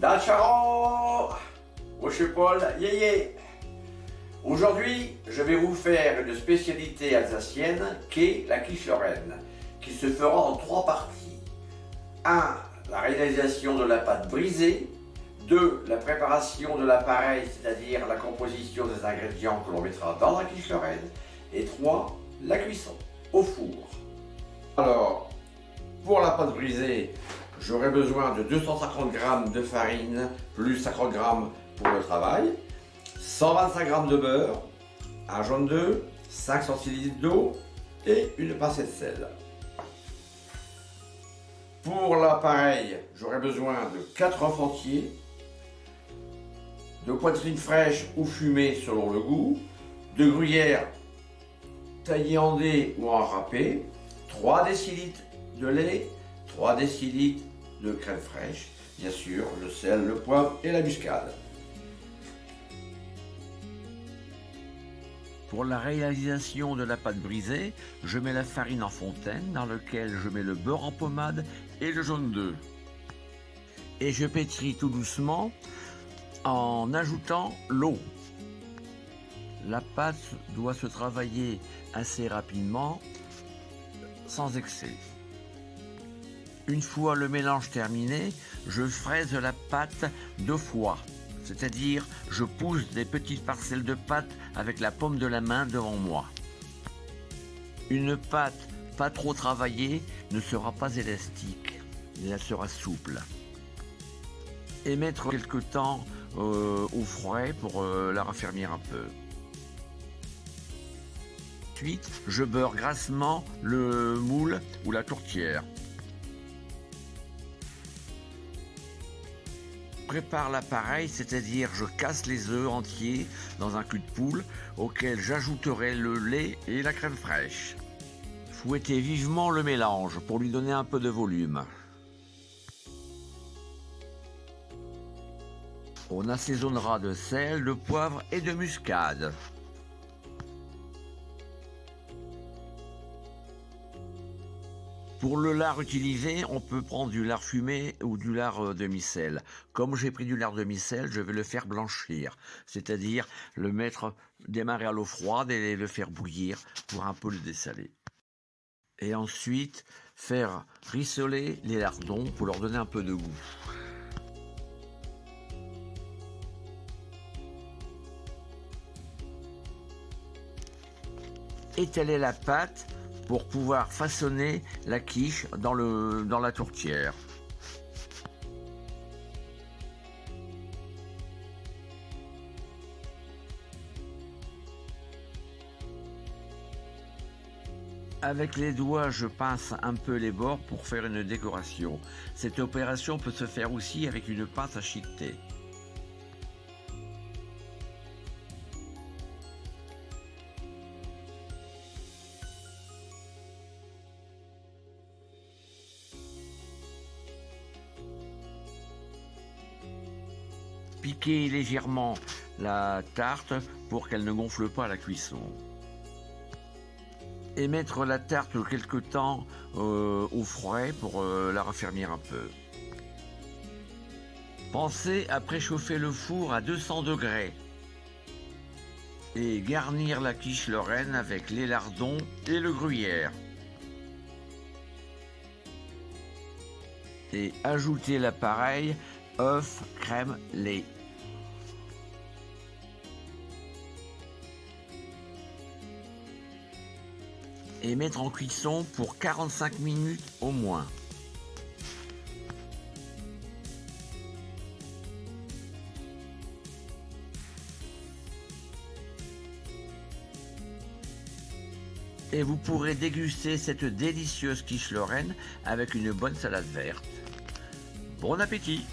Dacharo! Moi je suis Paul, yéyé! Aujourd'hui, je vais vous faire une spécialité alsacienne qu'est la quiche lorraine, qui se fera en 3 parties. 1. La réalisation de la pâte brisée. 2. La préparation de l'appareil, c'est-à-dire la composition des ingrédients que l'on mettra dans la quiche lorraine. Et 3. La cuisson au four. Alors, pour la pâte brisée, j'aurai besoin de 250 g de farine plus 50 g pour le travail, 125 g de beurre, un jaune d'œuf, 5 centilitres d'eau et une pincée de sel. Pour l'appareil, j'aurai besoin de 4 œufs entiers, de poitrine fraîche ou fumée selon le goût, de gruyère taillée en dés ou en râpé, 3 décilitres de lait, 3 décilitres de crème fraîche, bien sûr le sel, le poivre et la muscade. Pour la réalisation de la pâte brisée, je mets la farine en fontaine dans laquelle je mets le beurre en pommade et le jaune d'œuf. Et je pétris tout doucement en ajoutant l'eau. La pâte doit se travailler assez rapidement, sans excès. Une fois le mélange terminé, je fraise la pâte 2 fois. C'est-à-dire, je pousse des petites parcelles de pâte avec la paume de la main devant moi. Une pâte pas trop travaillée ne sera pas élastique, elle sera souple. Et mettre quelque temps au frais pour la raffermir un peu. Ensuite, je beurre grassement le moule ou la tourtière. Prépare l'appareil, c'est-à-dire je casse les œufs entiers dans un cul de poule auquel j'ajouterai le lait et la crème fraîche. Fouettez vivement le mélange pour lui donner un peu de volume. On assaisonnera de sel, de poivre et de muscade. Pour le lard utilisé, on peut prendre du lard fumé ou du lard demi-sel. Comme j'ai pris du lard demi-sel, je vais le faire blanchir, c'est-à-dire le démarrer à l'eau froide et le faire bouillir pour un peu le dessaler. Et ensuite, faire rissoler les lardons pour leur donner un peu de goût. Étaler la pâte pour pouvoir façonner la quiche dans la tourtière. Avec les doigts, je pince un peu les bords pour faire une décoration. Cette opération peut se faire aussi avec une pince à chiqueter. Piquer légèrement la tarte pour qu'elle ne gonfle pas à la cuisson. Et mettre la tarte quelque temps au frais pour la raffermir un peu. Pensez à préchauffer le four à 200 degrés. Et garnir la quiche lorraine avec les lardons et le gruyère. Et ajouter l'appareil œuf, crème, lait. Et mettre en cuisson pour 45 minutes au moins. Et vous pourrez déguster cette délicieuse quiche lorraine avec une bonne salade verte. Bon appétit!